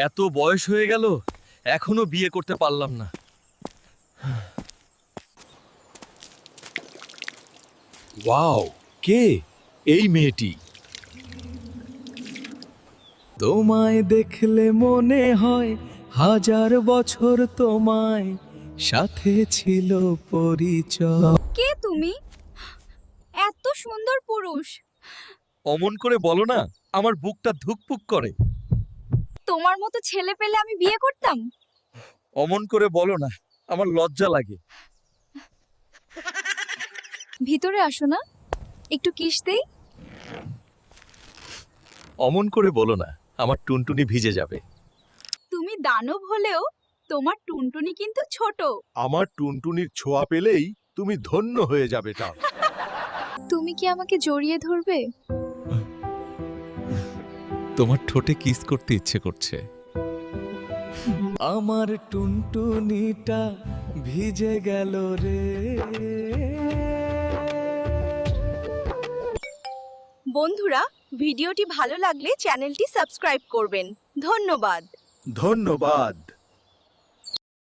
এত বয়স হয়ে গেল, এখনো বিয়ে করতে পারলাম না। ওয়াও, কে এই মেয়েটি? তোমায় দেখলে মনে হয় হাজার বছর তোমায় সাথে ছিল পরিচয়। কে তুমি? এত সুন্দর পুরুষ। অমন করে বলো না, আমার বুকটা ধুকপুক করে। তোমার মতো ছেলে পেলে আমি বিয়ে করতাম। অমন করে বলো না, আমার লজ্জা লাগে। ভিতরে আসো না, একটু কিস দেই। অমন করে বলো না, আমার টুনটুনি ভিজে যাবে। তুমি দানব হলেও তোমার টুনটুনি কিন্তু ছোট। আমার টুনটুনির ছোঁয়া পেলেই তুমি ধন্য হয়ে যাবে টা। তুমি কি আমাকে জড়িয়ে ধরবে? তোমার ঠোঁটে কিস করতে ইচ্ছে করছে। আমার টুনটুনিটা ভিজে গেল রে। বন্ধুরা, ভিডিওটি ভালো লাগলে চ্যানেলটি সাবস্ক্রাইব করবেন। ধন্যবাদ। ধন্যবাদ।